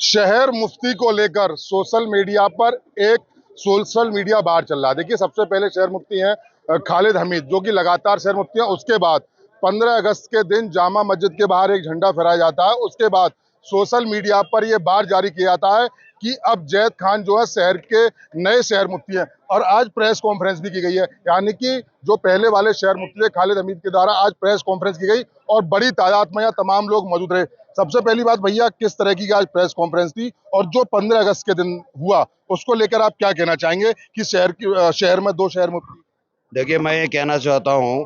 शहर मुफ्ती को लेकर सोशल मीडिया पर एक सोशल मीडिया वार चल रहा है। देखिए, सबसे पहले शहर मुफ्ती हैं खालिद हमीद, जो कि लगातार शहर मुफ्ती हैं। उसके बाद 15 अगस्त के दिन जामा मस्जिद के बाहर एक झंडा फहराया जाता है। उसके बाद सोशल मीडिया पर यह वार जारी किया जाता है कि अब जैद खान जो है शहर के नए शहर मुफ्ती हैं। और आज प्रेस कॉन्फ्रेंस भी की गई है, यानी कि जो पहले वाले शहर मुफ्ती थे खालिद हमीद के द्वारा आज प्रेस कॉन्फ्रेंस की गई और बड़ी तादाद में यहाँ तमाम लोग मौजूद रहे। सबसे पहली बात भैया, किस तरह की आज प्रेस कॉन्फ्रेंस थी और जो 15 अगस्त के दिन हुआ उसको लेकर आप क्या कहना चाहेंगे कि शहर में दो शहर मुफ्ती? देखिए, मैं ये कहना चाहता हूँ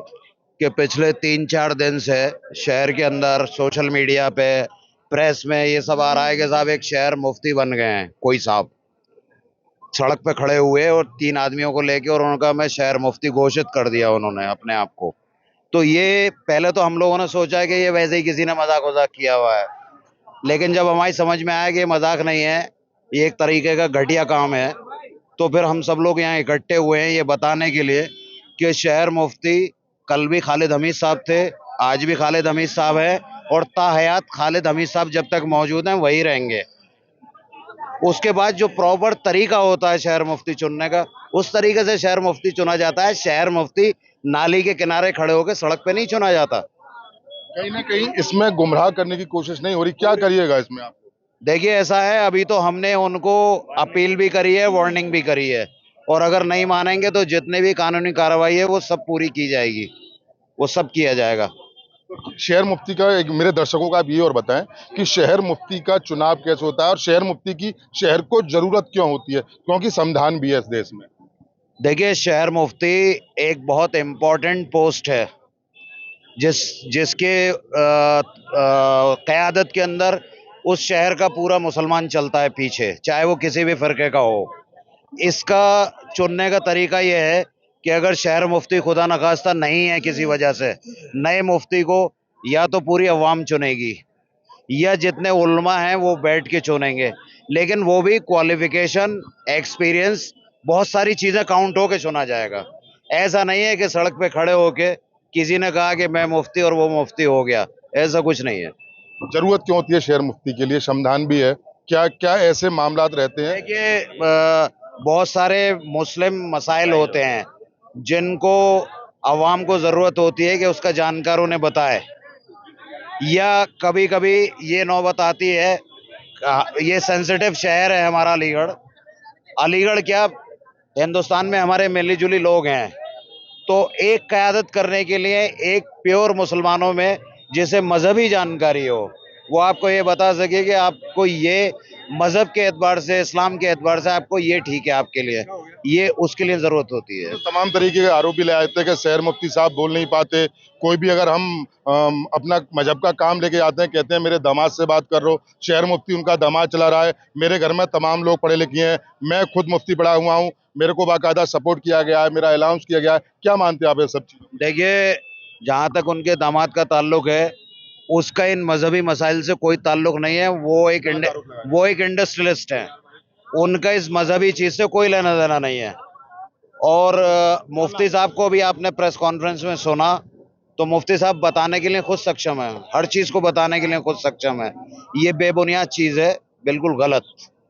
कि पिछले 3-4 दिन से शहर के अंदर सोशल मीडिया पे प्रेस में ये सब आ रहा है कि साहब एक शहर मुफ्ती बन गए हैं। कोई साहब सड़क पे खड़े हुए और 3 आदमियों को लेके और उनका मैं शहर मुफ्ती घोषित कर दिया उन्होंने अपने आप को। तो ये पहले तो हम लोगों ने सोचा है कि ये वैसे ही किसी ने मजाक वजाक किया हुआ है, लेकिन जब हमारी समझ में आया कि ये मजाक नहीं है, ये एक तरीके का घटिया काम है, तो फिर हम सब लोग यहाँ इकट्ठे हुए हैं ये बताने के लिए कि शहर मुफ्ती कल भी खालिद हमीद साहब थे, आज भी खालिद हमीद साहब है और ताहयात खालिद हमीद साहब जब तक मौजूद हैं वही रहेंगे। उसके बाद जो प्रॉपर तरीका होता है शहर मुफ्ती चुनने का, उस तरीके से शहर मुफ्ती चुना जाता है। शहर मुफ्ती नाली के किनारे खड़े होकर सड़क पे नहीं चुना जाता। कहीं ना कहीं इसमें गुमराह करने की कोशिश नहीं हो रही, क्या करिएगा इसमें आप? देखिए, ऐसा है, अभी तो हमने उनको अपील भी करी है, वार्निंग भी करी है, और अगर नहीं मानेंगे तो जितने भी कानूनी कार्रवाई है वो सब पूरी की जाएगी, वो सब किया जाएगा। शहर मुफ्ती का एक मेरे दर्शकों का आप ये और बताएं कि शहर मुफ्ती का चुनाव कैसे होता है और शहर मुफ्ती की शहर को जरूरत क्यों होती है, क्योंकि संविधान भी है इस देश में। देखिए, शहर मुफ्ती एक बहुत इम्पोर्टेंट पोस्ट है जिसके क़यादत के अंदर उस शहर का पूरा मुसलमान चलता है पीछे, चाहे वो किसी भी फ़िरके का हो। इसका चुनने का तरीका ये है कि अगर शहर मुफ्ती खुदा न खास्ता नहीं है किसी वजह से, नए मुफ्ती को या तो पूरी अवाम चुनेगी या जितने उलमा हैं वो बैठ के चुनेंगे, लेकिन वो भी क्वालिफिकेशन, एक्सपीरियंस, बहुत सारी चीज़ें काउंट होके चुना जाएगा। ऐसा नहीं है कि सड़क पे खड़े होके किसी ने कहा कि मैं मुफ्ती और वो मुफ्ती हो गया, ऐसा कुछ नहीं है। जरूरत क्यों होती है शहर मुफ्ती के लिए? संविधान भी है, क्या क्या ऐसे मामलात रहते हैं? देखिए, बहुत सारे मुस्लिम मसाइल होते हैं जिनको अवाम को ज़रूरत होती है कि उसका जानकार उन्हें बताए, या कभी कभी ये नौबत आती है, ये सेंसिटिव शहर है हमारा अलीगढ़। अलीगढ़ क्या, हिंदुस्तान में हमारे मिली जुली लोग हैं, तो एक क़यादत करने के लिए एक प्योर मुसलमानों में जिसे मजहबी जानकारी हो, वो आपको ये बता सके कि आपको ये मजहब के एतबार से, इस्लाम के एतबार से आपको ये ठीक है, आपके लिए ये, उसके लिए ज़रूरत होती है। तो तमाम तरीके के आरोप भी लगाए थे कि शहर मुफ्ती साहब बोल नहीं पाते। कोई भी अगर हम अपना मजहब का काम लेके आते हैं, कहते हैं मेरे दामाद से बात कर रहे हो, शहर मुफ्ती उनका दामाद चला रहा है। मेरे घर में तमाम लोग पढ़े लिखे हैं, मैं खुद मुफ्ती पढ़ा हुआ हूँ, मेरे को बाकायदा सपोर्ट किया गया है, मेरा अलाउंस किया गया है। क्या मानते हैं आप ये सब चीज़? देखिए, जहाँ तक उनके दामाद का ताल्लुक है, उसका इन मजहबी मसाइल से कोई ताल्लुक नहीं है। वो एक इंडस्ट्रियलिस्ट हैं, उनका इस मजहबी चीज़ से कोई लेना देना नहीं है। और मुफ्ती साहब को भी आपने प्रेस कॉन्फ्रेंस में सुना, तो मुफ्ती साहब बताने के लिए खुद सक्षम है, हर चीज़ को बताने के लिए खुद सक्षम है। ये बेबुनियाद चीज़ है, बिल्कुल गलत।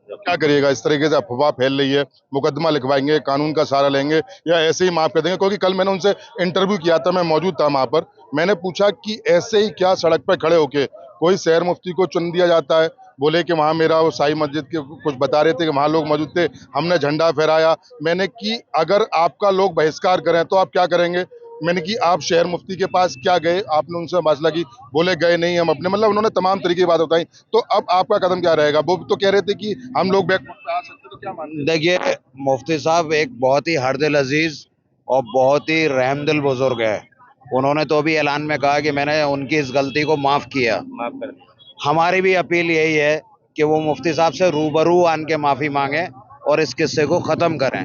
क्या करिएगा? इस तरीके से अफवाह फैल रही है, मुकदमा लिखवाएंगे, कानून का सहारा लेंगे या ऐसे ही माफ कर देंगे? क्योंकि कल मैंने उनसे इंटरव्यू किया था, मैं मौजूद था वहां पर। मैंने पूछा कि ऐसे ही क्या सड़क पर खड़े होके कोई शहर मुफ्ती को चुन दिया जाता है? बोले कि वहां मेरा वो शाही मस्जिद के कुछ बता रहे थे कि वहां लोग मौजूद थे, हमने झंडा फहराया। मैंने कि अगर आपका लोग बहिष्कार करें तो आप क्या करेंगे? मैंने कि आप शहर मुफ्ती के पास क्या गए? आपने उनसे मसला की, बोले गए नहीं हम अपने, मतलब उन्होंने तमाम तरीके की बात बताई। तो अब आपका कदम क्या रहेगा? वो तो कह रहे थे कि हम लोग बैकफुट पे आ सकते, तो क्या मानते हैं? देखिए, मुफ्ती साहब एक बहुत ही हरदिल अजीज और बहुत ही रहमदिल बुजुर्ग है। उन्होंने तो अभी ऐलान में कहा कि मैंने उनकी इस गलती को माफ़ किया, माफ़ कर दिया। हमारी भी अपील यही है कि वो मुफ्ती साहब से रूबरू आन के माफ़ी मांगे और इस किस्से को ख़त्म करें।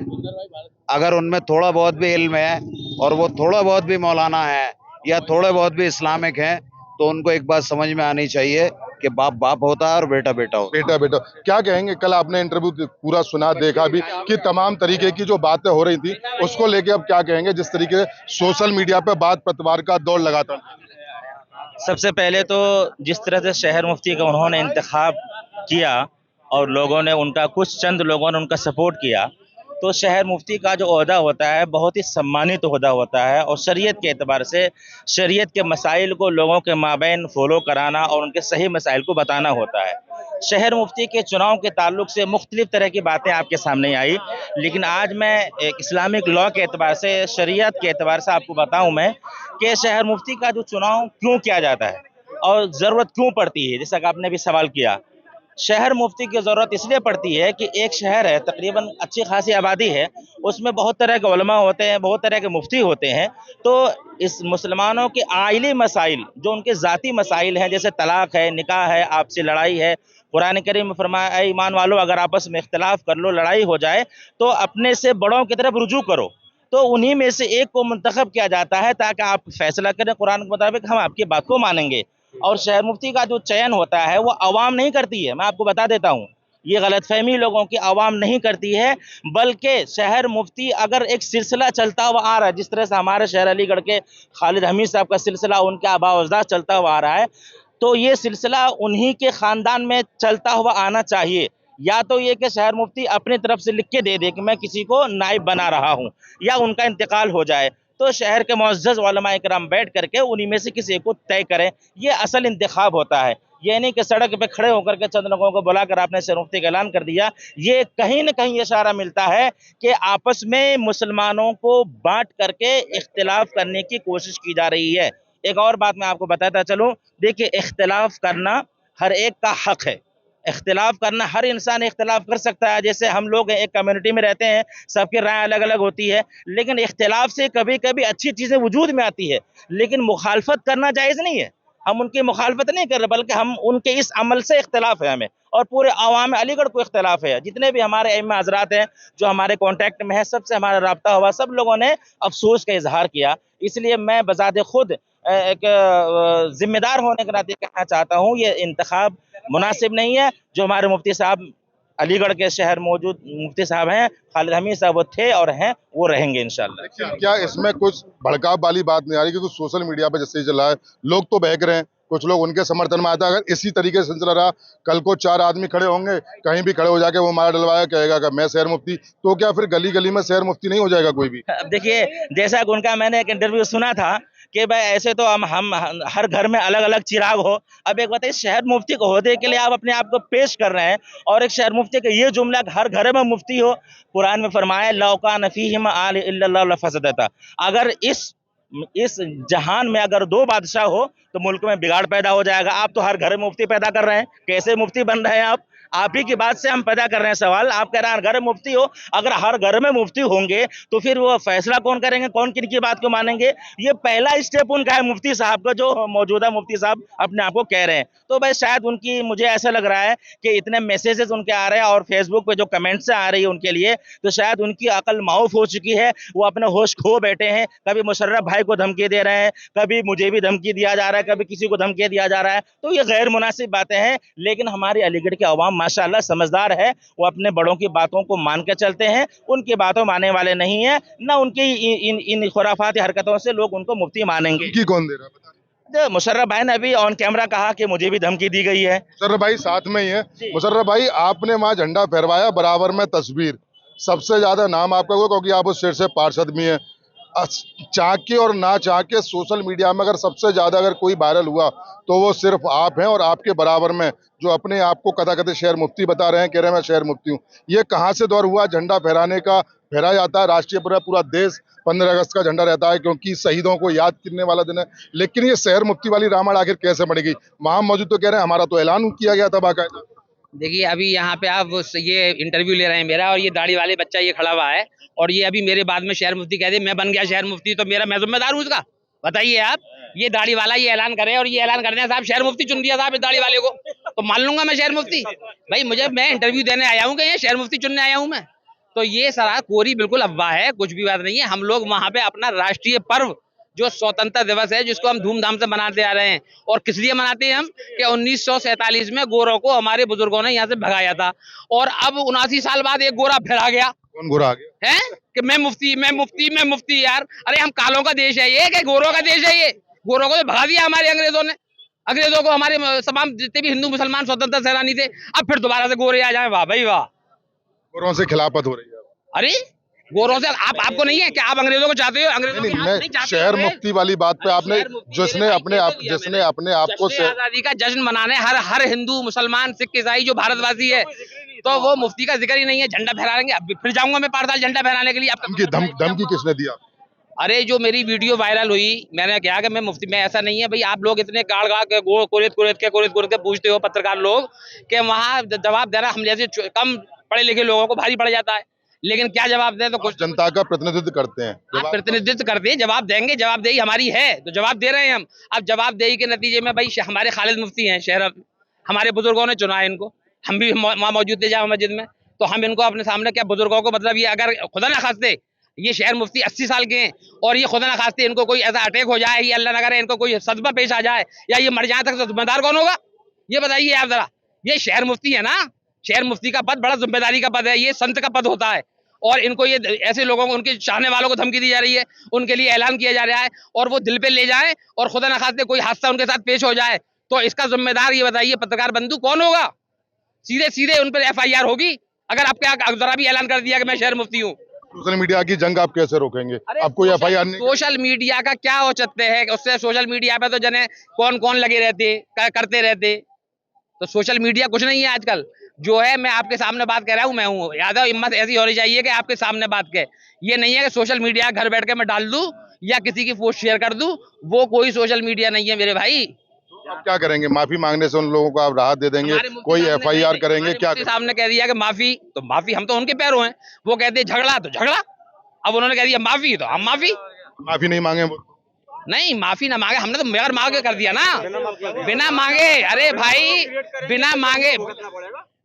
अगर उनमें थोड़ा बहुत भी इल्म है और वो थोड़ा बहुत भी मौलाना है या थोड़े बहुत भी इस्लामिक हैं, तो उनको एक बात समझ में आनी चाहिए कि बाप बाप होता है और बेटा बेटा होता है। बेटा बेटा क्या कहेंगे? कल आपने इंटरव्यू पूरा सुना, देखा भी कि तमाम तरीके की जो बातें हो रही थी, उसको लेके अब क्या कहेंगे जिस तरीके से सोशल मीडिया पे बात पतवार का दौर लगातार? सबसे पहले तो जिस तरह से शहर मुफ्ती का उन्होंने इंतखाब किया, और लोगों ने उनका, कुछ चंद लोगों ने उनका सपोर्ट किया, तो शहर मुफ्ती का जो ओहदा होता है बहुत ही सम्मानित ओहदा होता है, और शरीयत के एतबार से शरीयत के मसाइल को लोगों के माबैन फॉलो कराना और उनके सही मसाइल को बताना होता है। शहर मुफ्ती के चुनाव के ताल्लुक से मुख्तलिफ तरह की बातें आपके सामने आई, लेकिन आज मैं एक इस्लामिक लॉ के एतबार से, शरीयत के एतबार से आपको बताऊं मैं कि शहर मुफ्ती का जो चुनाव क्यों किया जाता है और ज़रूरत क्यों पड़ती है। जैसा कि आपने भी सवाल किया, शहर मुफ्ती की ज़रूरत इसलिए पड़ती है कि एक शहर है, तकरीबन अच्छी खासी आबादी है, उसमें बहुत तरह के उलमा होते हैं, बहुत तरह के मुफ्ती होते हैं। तो इस मुसलमानों के आइली मसाइल, जो उनके ज़ाती मसाइल हैं, जैसे तलाक है, निकाह है, आपसी लड़ाई है, कुरान करीम में फरमाया, ऐ ईमान वालों, अगर आपस में इख्तिलाफ कर लो, लड़ाई हो जाए, तो अपने से बड़ों की तरफ रुजू करो। तो उन्हीं में से एक को मुंतखब किया जाता है ताकि आप फैसला करें कुरान के मुताबिक, हम आपकी बात को मानेंगे। और शहर मुफ्ती का जो चयन होता है वो अवाम नहीं करती है, मैं आपको बता देता हूँ, ये गलतफहमी लोगों की, अवाम नहीं करती है, बल्कि शहर मुफ्ती अगर एक सिलसिला चलता हुआ आ रहा है, जिस तरह से हमारे शहर अलीगढ़ के खालिद हमीद साहब का सिलसिला उनके आबा अजदाद चलता हुआ आ रहा है, तो ये सिलसिला उन्हीं के ख़ानदान में चलता हुआ आना चाहिए। या तो ये कि शहर मुफ्ती अपनी तरफ से लिख के दे दे कि मैं किसी को नाइब बना रहा हूँ, या उनका इंतकाल हो जाए तो शहर के मुअज़्ज़ज़ उलमा इकराम बैठ करके उन्हीं में से किसी को तय करें। ये असल इंतखाब होता है, ये नहीं कि सड़क पे खड़े होकर के चंद लोगों को बुलाकर आपने शहर मुफ्ती का ऐलान कर दिया। ये कहीं न कहीं इशारा मिलता है कि आपस में मुसलमानों को बांट करके इख्तिलाफ करने की कोशिश की जा रही है। एक और बात मैं आपको बताता चलूँ, देखिए, इख्तिलाफ करना हर एक का हक है, इख्तिलाफ करना, हर इंसान इख्तिलाफ कर सकता है। जैसे हम लोग एक कम्युनिटी में रहते हैं, सबकी राय अलग अलग होती है, लेकिन इख्तिलाफ से कभी कभी अच्छी चीज़ें वजूद में आती है, लेकिन मुखालफत करना जायज़ नहीं है। हम उनकी मुखालफत नहीं कर रहे, बल्कि हम उनके इस अमल से इख्तिलाफ है हमें, और पूरे अवाम अलीगढ़ को इख्तिलाफ है। जितने भी हमारे इमाम हज़रात हैं जो हमारे कॉन्टैक्ट में है, सबसे हमारा रब्ता हुआ, सब लोगों ने अफसोस का इजहार किया। इसलिए मैं बजाते खुद एक जिम्मेदार होने के नाते कहना चाहता हूँ, ये इंतखाब मुनासिब नहीं है। जो हमारे मुफ्ती साहब अलीगढ़ के शहर मौजूद मुफ्ती साहब हैं, खालिद हमीद साहब, वो थे और हैं, वो रहेंगे इंशाल्लाह। लेकिन क्या इसमें कुछ भड़काव वाली बात नहीं आ रही? क्योंकि सोशल मीडिया पे जैसे ही चला है, लोग तो बहक रहे हैं, कुछ लोग उनके समर्थन में आता है। अगर इसी तरीके से सिलसिला रहा, कल को 4 आदमी खड़े होंगे, कहीं भी खड़े हो जाके वो मार डलवाया, कहेगा कि मैं शहर मुफ्ती, तो क्या फिर गली गली में शहर मुफ्ती नहीं हो जाएगा कोई भी? अब देखिए, जैसा कि उनका मैंने एक इंटरव्यू सुना था कि भाई ऐसे तो हम हर घर में अलग अलग चिराग हो। अब एक बताइए, शहर मुफ्ती को होदे के लिए आप अपने आप को पेश कर रहे हैं, और एक शहर मुफ्ती का ये जुमला हर घर में मुफ्ती हो। कुरान में फरमाया, लौ कान फीहिम आल इल्लल्लाह लफसदता, अगर इस जहान में अगर 2 बादशाह हो तो मुल्क में बिगाड़ पैदा हो जाएगा। आप तो हर घर में मुफ्ती पैदा कर रहे हैं, कैसे मुफ्ती बन रहे हैं आप ही की बात से हम पैदा कर रहे हैं सवाल। आप कह रहे हैं घर में मुफ्ती हो, अगर हर घर में मुफ्ती होंगे तो फिर वो फैसला कौन करेंगे, कौन किनकी बात को मानेंगे? ये पहला स्टेप उनका है, मुफ्ती साहब का, जो मौजूदा मुफ्ती साहब अपने आप को कह रहे हैं। तो भाई शायद उनकी, मुझे ऐसा लग रहा है कि इतने मैसेजेस उनके आ रहे हैं और फेसबुक पे जो कमेंट्स आ रही है उनके लिए, तो शायद उनकी अकल माऊफ हो चुकी है, वो अपने होश खो बैठे हैं। कभी मुशर्रफ भाई को धमकी दे रहे हैं, कभी मुझे भी धमकी दिया जा रहा है, कभी किसी को धमकी दिया जा रहा है। तो ये गैर मुनासिब बातें हैं, लेकिन हमारी अलीगढ़ की अवाम माशाअल्लाह समझदार है, वो अपने बड़ों की बातों को मान के चलते हैं, उनकी बातों मानने वाले नहीं है, ना उनकी इन खुराफाती हरकतों से लोग उनको मुफ्ती मानेंगे। की कौन दे रहा है? मुशर्रफ भाई ने अभी ऑन कैमरा कहा कि मुझे भी धमकी दी गई है। मुशर्रफ भाई साथ में ही है। मुशर्रफ भाई, आपने वहाँ झंडा फहरवाया, बराबर में तस्वीर, सबसे ज्यादा नाम आपका हुआ क्योंकि आप उस शहर से पार्षद भी हैं। चाह के और ना चाह के सोशल मीडिया में अगर सबसे ज्यादा अगर कोई वायरल हुआ तो वो सिर्फ आप हैं, और आपके बराबर में जो अपने आप को कथाकथित शहर मुफ्ती बता रहे हैं, कह रहे हैं मैं शहर मुफ्ती हूँ। ये कहाँ से दौर हुआ झंडा फहराने का? फहराया जाता है राष्ट्रीय, पूरा देश 15 अगस्त का झंडा रहता है क्योंकि शहीदों को याद करने वाला दिन है, लेकिन ये शहर मुफ्ती वाली रामायण आखिर कैसे बढ़ेगी? वहाँ मौजूद तो कह रहे हैं हमारा तो ऐलान किया गया था बाकायदा। देखिए, अभी यहाँ पे आप ये इंटरव्यू ले रहे हैं मेरा, और ये दाढ़ी वाले बच्चा ये खड़ा हुआ है, और ये अभी मेरे बाद में शहर मुफ्ती कह दे, मैं बन गया शहर मुफ्ती, तो मैं जिम्मेदार हूँ उसका? बताइए आप। ये दाढ़ी वाला ये ऐलान करे, और ये ऐलान करते हैं साहब शहर मुफ्ती चुन दिया साहब इस दाढ़ी वाले को, तो मान लूंगा मैं शहर मुफ्ती? भाई मैं इंटरव्यू देने आया हूँ कि ये शहर मुफ्ती चुनने आया हूँ मैं? तो ये सारा कोरी बिल्कुल अफवाह है, कुछ भी बात नहीं है। हम लोग वहाँ पे अपना राष्ट्रीय पर्व जो स्वतंत्रता दिवस है, जिसको हम धूमधाम से मनाते आ रहे हैं, और किस लिए मनाते हैं हम कि 1947 में गोरों को हमारे बुजुर्गों ने यहाँ से भगाया था, और अब 79 साल बाद एक गोरा फिर आ गया। कौन गोरा आ गया है कि मैं मुफ्ती यार? अरे हम कालों का देश है ये, कि गोरों का देश है ये? गोरों को तो भगा दिया हमारे अंग्रेजों ने। अंग्रेजों को हमारे तमाम जितने भी हिंदू मुसलमान स्वतंत्रता सेनानी थे, अब फिर दोबारा से गोरे आ जाए, वाह भाई वाह। गोरों से खिलाफत हो रही है। अरे गोरों से आपको नहीं है कि आप अंग्रेजों को चाहते हो? अंग्रेजों नहीं, के हाथ नहीं चाहते शहर हो? मुफ्ती वाली बात पे आपने, शहर मुफ्ती जिसने मेरे भाई अपने आप कह दिया जिसने मैंने। अपने आप को जश्न आजादी का जश्न मनाने हर हिंदू मुसलमान सिख ईसाई जो भारतवासी है, तो वो मुफ्ती का जिक्र ही नहीं है। झंडा फहराएंगे, अब फिर जाऊंगा मैं पारसाल झंडा फहराने के लिए। धमकी किसने दिया? अरे जो मेरी वीडियो वायरल हुई, मैंने कहा कि मैं मुफ्ती, मैं ऐसा नहीं है भाई। आप लोग इतने गाड़ गाड़ के कुरेद के पूछते हो पत्रकार लोग कि वहाँ जवाब देना हम जैसे कम पढ़े लिखे लोगों को भारी पड़ जाता है, लेकिन क्या जवाब दें? तो कुछ जनता का प्रतिनिधित्व करते हैं, आप प्रतिनिधित्व करते हैं, जवाब देंगे, जवाबदेही हमारी है तो जवाब दे रहे हैं हम। अब जवाबदेही के नतीजे में भाई हमारे खालिद मुफ्ती हैं शहर, हमारे बुजुर्गों ने चुना है इनको, हम भी वहाँ मौजूद थे जामा मस्जिद में, तो हम इनको अपने सामने क्या बुजुर्गों को, मतलब ये अगर खुदा ना खास्ते ये शहर मुफ्ती 80 साल के हैं और ये खुदा ना खास्ते इनको कोई ऐसा अटैक हो जाए, ये अल्लाह ना करे इनको कोई सदमा पेश आ जाए या ये मर जाए, तक तो जिम्मेदार कौन होगा? ये बताइए आप जरा। ये शहर मुफ्ती है ना, शहर मुफ्ती का पद बड़ा जिम्मेदारी का पद है, ये संत का पद होता है, और इनको ये ऐसे लोगों को, उनके चाहने वालों को धमकी दी जा रही है, उनके लिए ऐलान किया जा रहा है, और वो दिल पे ले जाए और खुदा ना खास्ते कोई हादसा उनके साथ पेश हो जाए तो इसका जिम्मेदार ये बताइए पत्रकार बंधु कौन होगा? सीधे सीधे उन पर FIR होगी अगर आपके जरा भी ऐलान कर दिया कि मैं शहर मुफ्ती हूँ। सोशल मीडिया की जंग आप कैसे रोकेंगे? आप कोई FIR नहीं? सोशल मीडिया का क्या औचित्य है? उससे सोशल मीडिया पे तो जने कौन कौन लगे रहते, करते रहते, तो सोशल मीडिया कुछ नहीं है आजकल। जो है मैं आपके सामने बात कर रहा हूँ, मैं हूँ। यादव हिम्मत ऐसी होनी चाहिए कि आपके सामने बात कहे। ये नहीं है कि सोशल मीडिया घर बैठ के मैं डाल दूं या किसी की पोस्ट शेयर कर दूं, वो कोई सोशल मीडिया नहीं है मेरे भाई। आप क्या करेंगे? माफी मांगने से उन लोगों को आप राहत दे देंगे? कोई FIR करेंगे? क्या सामने कह दिया कि माफी, तो माफी, हम तो उनके पैरों हैं। वो कहते हैं झगड़ा तो झगड़ा, अब उन्होंने कह दिया माफी तो हम माफी नहीं मांगे? नहीं, माफी ना मांगे, हमने तो बगैर मांगे कर दिया ना, बिना मांगे। अरे भाई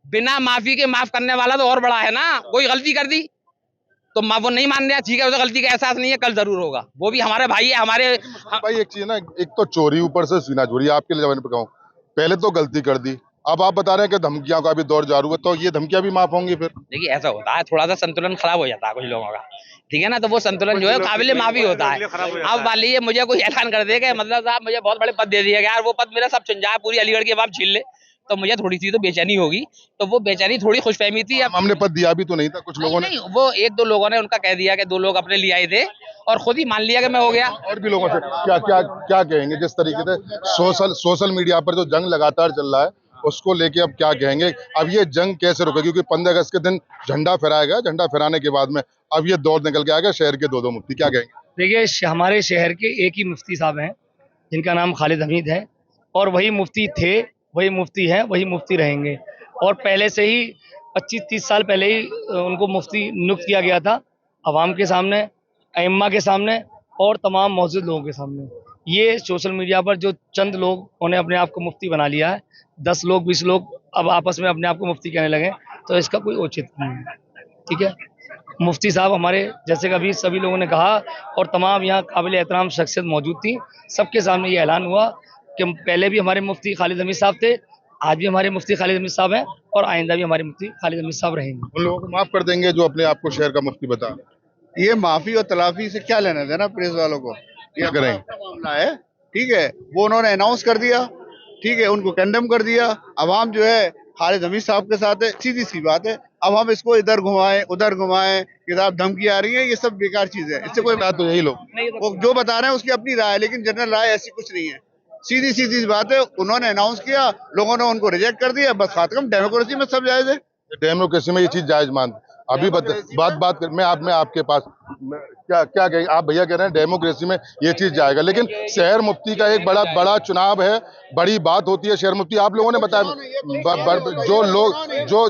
बिना माफी के माफ करने वाला तो और बड़ा है ना। कोई गलती कर दी तो वो नहीं मान रहा, ठीक है, उसे गलती का एहसास नहीं है, कल जरूर होगा। वो भी हमारे भाई है, हमारे भाई। एक चीज ना, एक तो चोरी, ऊपर से सीना चोरी। आपके लिए जमाने पे कहूँ, पहले तो गलती कर दी, अब आप बता रहे हैं कि धमकियां का भी दौर जारू है, तो ये धमकियां भी माफ होंगी फिर? देखिए ऐसा होता है, थोड़ा सा संतुलन खराब हो जाता है कुछ लोगों का, ठीक है ना, तो वो संतुलन जो है काबिल माफी होता है। अब मान लीजिए मुझे कोई ऐलान कर देगा, मतलब साहब मुझे बहुत बड़े पद दे दिया यार, वो पद मेरा सब छिन जाए, पूरी अलीगढ़ की आवाम छीन ले, तो मुझे थोड़ी सी तो बेचैनी होगी। तो वो बेचैनी थोड़ी खुशफहमी थी। अब हमने पद दिया भी तो नहीं था, कुछ लोगों ने, वो एक दो लोगों ने उनका कह दिया कि 2 लोग अपने लिए आए थे और खुद ही मान लिया कि मैं हो गया। और भी लोगों से क्या क्या क्या कहेंगे? जिस तरीके से सोशल मीडिया पर जो जंग लगातार चल रहा है, उसको लेके अब क्या कहेंगे? अब ये जंग कैसे रुके? क्योंकि 15 अगस्त के दिन झंडा फहराया गया, झंडा फहराने के बाद में अब ये दौर निकल के आएगा शहर के 2-2 मुफ्ती, क्या कहेंगे? देखिए हमारे शहर के एक ही मुफ्ती साहब हैं जिनका नाम खालिद हमीद है, और वही मुफ्ती थे, वही मुफ्ती हैं, वही मुफ्ती रहेंगे। और पहले से ही 25-30 साल पहले ही उनको मुफ्ती नियुक्त किया गया था, अवाम के सामने, अइम्मा के सामने और तमाम मौजूद लोगों के सामने। ये सोशल मीडिया पर जो चंद लोग उन्होंने अपने आप को मुफ्ती बना लिया है, 10 लोग 20 लोग अब आपस में अपने आप को मुफ्ती कहने लगे, तो इसका कोई औचित्य नहीं है, ठीक है। मुफ्ती साहब हमारे, जैसे कभी सभी लोगों ने कहा और तमाम यहाँ काबिल एहतराम शख्सियत मौजूद थी, सबके सामने ये ऐलान हुआ कि पहले भी हमारे मुफ्ती खालिद हमीद साहब थे, आज भी हमारे मुफ्ती खालिद हमीद साहब हैं और आइंदा भी हमारे मुफ्ती खालिद हमीद साहब रहेंगे। उन लोगों को माफ कर देंगे जो अपने आप को शहर का मुफ्ती बता? ये माफी और तलाफी से क्या लेना देना प्रेस वालों को? क्या करें? मामला है, ठीक है, वो उन्होंने अनाउंस कर दिया, ठीक है, उनको कंडेम कर दिया। अवाम जो है खालिद हमीद साहब के साथ है, सीधी सी बात है। अब हम इसको इधर घुमाएं उधर घुमाएं कि साहब धमकी आ रही है, ये सब बेकार चीज है। इससे कोई बात तो यही लोग वो जो बता रहे हैं उसकी अपनी राय है, लेकिन जनरल राय ऐसी कुछ नहीं है। सीधी सीधी बात है, उन्होंने अनाउंस किया, लोगों ने उनको रिजेक्ट कर दिया, बस खात्म। डेमोक्रेसी में सब जायज है, डेमोक्रेसी में ये चीज जायज मानते। अभी बात मैं आपके पास क्या क्या कहें? आप भैया कह रहे हैं डेमोक्रेसी में ये चीज जाएगा, लेकिन शहर मुफ्ती का एक बड़ा चुनाव है, बड़ी बात होती है शहर मुफ्ती। आप लोगों ने बताया जो लोग जो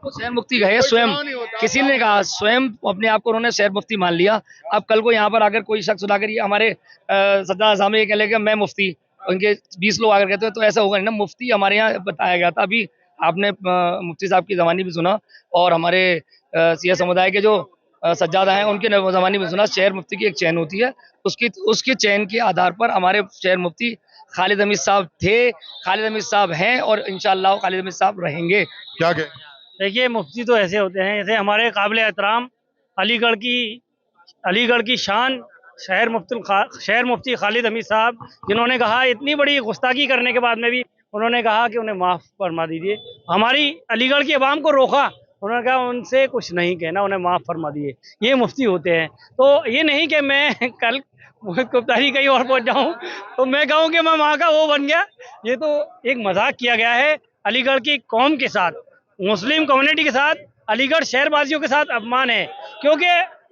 शहर मुफ्ती कहे, स्वयं किसी ने कहा, स्वयं अपने आप को उन्होंने शहर मुफ्ती मान लिया। अब कल को यहाँ पर अगर कोई शख्स उठाकर ये हमारे सज्जाद सामने ये कह लेगा मैं मुफ्ती, उनके 20 लोग आकर कहते हैं, तो ऐसा होगा नहीं ना। मुफ्ती हमारे यहाँ बताया गया था, अभी आपने मुफ्ती साहब की ज़बानी भी सुना, और हमारे सिया समुदाय के जो सज्जादा हैं उनके ज़बानी भी सुना। शहर मुफ्ती की एक चैन होती है, उसके चैन के आधार पर हमारे शहर मुफ्ती खालिद हमीद साहब थे, खालिद हमीद साहब हैं और इंशाअल्लाह खालिद हमीद साहब रहेंगे। क्या कहें? देखिए मुफ्ती तो ऐसे होते हैं जैसे हमारे काबिल एहतराम अलीगढ़ की शान शहर मुफ्ती खालिद हमीद साहब, जिन्होंने कहा इतनी बड़ी गुस्ताखी करने के बाद में भी उन्होंने कहा कि उन्हें माफ़ फरमा दीजिए। हमारी अलीगढ़ की आवाम को रोका, उन्होंने कहा उनसे कुछ नहीं कहना, उन्हें माफ़ फरमा दिए। ये मुफ्ती होते हैं। तो ये नहीं कि मैं कल गुप्तारी कहीं और पहुंच जाऊं तो मैं कहूं कि मैं वहाँ का वो बन गया। ये तो एक मजाक किया गया है अलीगढ़ की कौम के साथ, मुस्लिम कम्युनिटी के साथ, अलीगढ़ शहर वासियों के साथ अपमान है। क्योंकि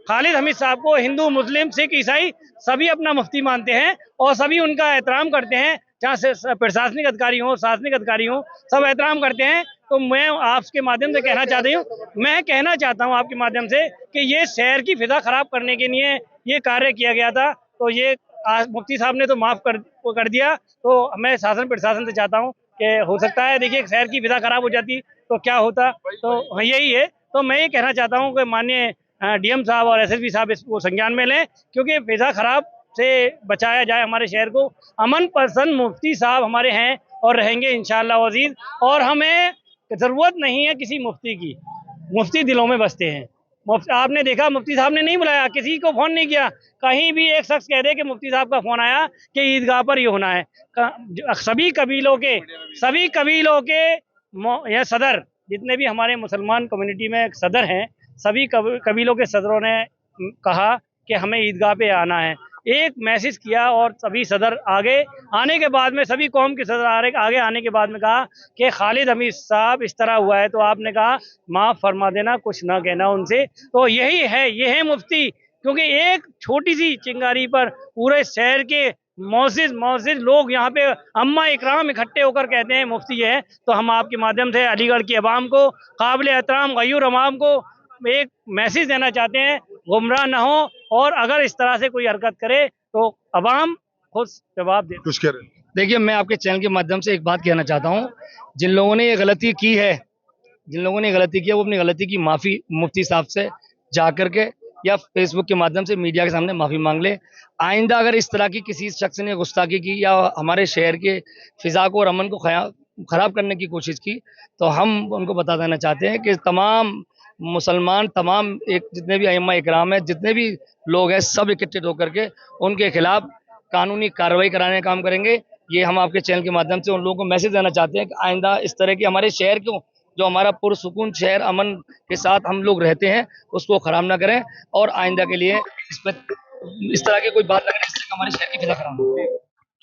खालिद हमीद साहब को हिंदू, मुस्लिम, सिख, ईसाई सभी अपना मुफ्ती मानते हैं और सभी उनका एहतराम करते हैं। चाहे से प्रशासनिक अधिकारी हों, शासनिक अधिकारी हों, सब एहतराम करते हैं। तो मैं आपके माध्यम से कहना चाहता हूँ आपके माध्यम से कि ये शहर की फिजा खराब करने के लिए ये कार्य किया गया था। तो ये मुफ्ती साहब ने तो माफ़ कर दिया। तो मैं शासन प्रशासन से चाहता हूँ कि हो सकता है, देखिए शहर की फिजा खराब हो जाती तो क्या होता। तो यही है। तो मैं ये कहना चाहता हूँ कि माननीय डीएम साहब और एसएसपी साहब इसको संज्ञान में लें, क्योंकि फिजा खराब से बचाया जाए हमारे शहर को। अमन पसंद मुफ्ती साहब हमारे हैं और रहेंगे इंशाअल्लाह अज़ीज़। और हमें ज़रूरत नहीं है किसी मुफ्ती की, मुफ्ती दिलों में बसते हैं। आपने देखा मुफ्ती साहब ने नहीं बुलाया, किसी को फ़ोन नहीं किया। कहीं भी एक शख्स कह दे कि मुफ्ती साहब का फ़ोन आया कि ईदगाह पर ये होना है। सभी कबीलों के या सदर, जितने भी हमारे मुसलमान कम्युनिटी में सदर हैं, सभी कबीलों के सदरों ने कहा कि हमें ईदगाह पे आना है। एक मैसेज किया और सभी सदर आगे आने के बाद में, सभी कौम के सदर आगे आने के बाद में कहा कि खालिद हमीद साहब इस तरह हुआ है, तो आपने कहा माफ़ फरमा देना, कुछ ना कहना उनसे। तो यही है, ये है मुफ्ती। क्योंकि एक छोटी सी चिंगारी पर पूरे शहर के मौजिज़ लोग यहाँ पे अम्मा इकराम इकट्ठे होकर कहते हैं मुफ्ती है। तो हम आपके माध्यम से अलीगढ़ की आवाम को, काबिल एहतराम गयूर अवाम को एक मैसेज देना चाहते हैं, गुमराह न हो, और अगर इस तरह से कोई हरकत करे तो अवाम खुद जवाब दे। कुछ कह रहे हैं? देखिए, मैं आपके चैनल के माध्यम से एक बात कहना चाहता हूँ। जिन लोगों ने ये गलती की है, वो अपनी गलती की माफ़ी मुफ्ती साहब से जा करके या फेसबुक के माध्यम से मीडिया के सामने माफ़ी मांग ले। आइंदा अगर इस तरह की किसी शख्स ने गुस्ताखी की या हमारे शहर के फ़िज़ा को और अमन को ख़राब करने की कोशिश की, तो हम उनको बता देना चाहते हैं कि तमाम मुसलमान, तमाम जितने भी अइम्मा इकराम हैं, जितने भी लोग हैं, सब इकट्ठे होकर के उनके खिलाफ कानूनी कार्रवाई कराने का काम करेंगे। ये हम आपके चैनल के माध्यम से उन लोगों को मैसेज देना चाहते हैं कि आइंदा इस तरह की हमारे शहर को, जो हमारा पुरसुकून शहर अमन के साथ हम लोग रहते हैं, उसको ख़राब ना करें। और आइंदा के लिए इस तरह की कोई बात ना करें जिससे हमारे शहर की फिजा खराब हो।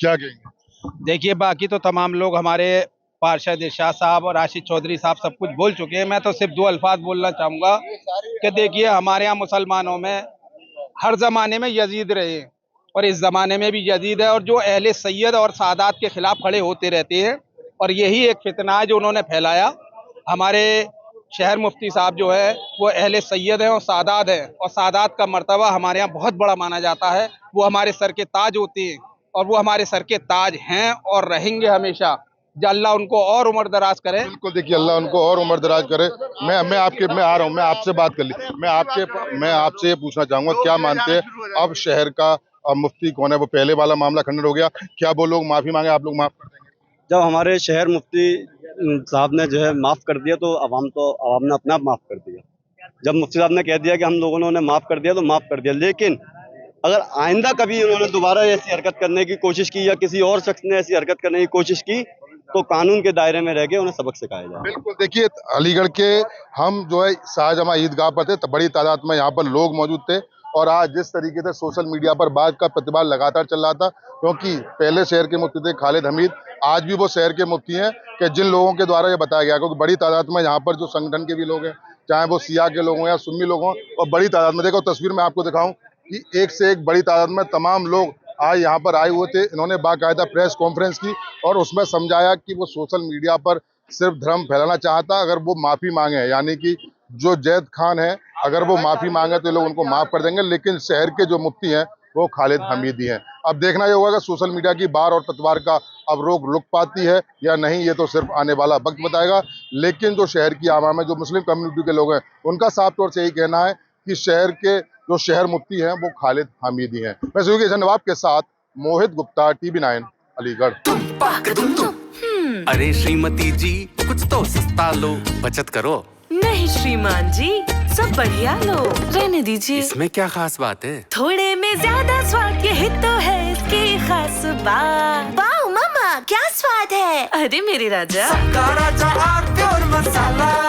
क्या कहेंगे? देखिए, बाकी तो तमाम लोग, हमारे पार्षद इरशाद साहब और आशीष चौधरी साहब सब कुछ बोल चुके हैं। मैं तो सिर्फ 2 अल्फाज बोलना चाहूँगा कि देखिए, हमारे यहाँ मुसलमानों में हर ज़माने में यजीद रहे और इस ज़माने में भी यजीद है, और जो अहले सैयद और सादात के ख़िलाफ़ खड़े होते रहते हैं। और यही एक फितना है जो उन्होंने फैलाया। हमारे शहर मुफ्ती साहब जो है वो अहले सैयद हैं और सादात हैं, और सादात का मर्तबा हमारे यहाँ बहुत बड़ा माना जाता है। वो हमारे सर के ताज होते हैं और वो हमारे सर के ताज हैं और रहेंगे हमेशा। अल्लाह उनको और उम्र दराज करे। बिल्कुल, देखिए अल्लाह उनको और उम्र दराज करे। मैं आ रहा हूँ, मैं आपसे बात कर ली। मैं आपसे ये पूछना चाहूँगा, क्या मानते हैं अब शहर का मुफ्ती कौन है? वो पहले वाला मामला खंडन हो गया, क्या वो लोग माफ़ी मांगे, आप लोग माफ़ कर देंगे? जब हमारे शहर मुफ्ती साहब ने जो है माफ़ कर दिया, तो आवाम ने अपने आप माफ़ कर दिया। जब मुफ्ती साहब ने कह दिया कि हम लोगों ने उन्हें माफ़ कर दिया, तो माफ़ कर दिया। लेकिन अगर आइंदा कभी उन्होंने दोबारा ऐसी हरकत करने की कोशिश की या किसी और शख्स ने ऐसी हरकत करने की कोशिश की, तो कानून के दायरे में रह के उन्हें सबक सिखाया जाए। बिल्कुल, देखिए अलीगढ़ के हम जो है शाहजहां ईदगाह पर थे, बड़ी तादाद में यहाँ पर लोग मौजूद थे। और आज जिस तरीके से सोशल मीडिया पर बात का प्रतिवाद लगातार चल रहा था, क्योंकि पहले शहर के मुफ्ती थे खालिद हमीद, आज भी वो शहर के मुफ्ती हैं कि जिन लोगों के द्वारा ये बताया गया, क्योंकि बड़ी तादाद में यहाँ पर जो संगठन के भी लोग हैं, चाहे वो सिया के लोग हों या सुन्नी लोग हों, और बड़ी तादाद में, देखो तस्वीर में आपको दिखाऊं कि एक से एक बड़ी तादाद में तमाम लोग आज यहाँ पर आए हुए थे। इन्होंने बाकायदा प्रेस कॉन्फ्रेंस की और उसमें समझाया कि वो सोशल मीडिया पर सिर्फ धर्म फैलाना चाहता। अगर वो माफ़ी मांगे, यानी कि जो जैद खान है, अगर वो माफ़ी मांगे तो लोग उनको माफ़ कर देंगे। लेकिन शहर के जो मुफ्ती हैं वो खालिद हमीद ही हैं। अब देखना ये होगा कि सोशल मीडिया की बार और पतवार का अब रोक रुक पाती है या नहीं, ये तो सिर्फ आने वाला वक्त बताएगा। लेकिन जो शहर की आवाम है, जो मुस्लिम कम्युनिटी के लोग हैं, उनका साफ तौर से यही कहना है कि शहर के जो शहर मुफ्ती हैं वो खालिद हमीद ही हैं। मैं सुखी नवाब के साथ मोहित गुप्ता, TV9 अलीगढ़। अरे श्रीमती जी, कुछ तो सस्ता लो, बचत करो। नहीं श्रीमान जी, सब बढ़िया लो, रहने दीजिए। इसमें क्या खास बात है? थोड़े में ज्यादा स्वाद, यही तो है इसकी खास बात। वाह मम्मा, क्या स्वाद है। अरे मेरे राजा, राजा आरती और मसाला।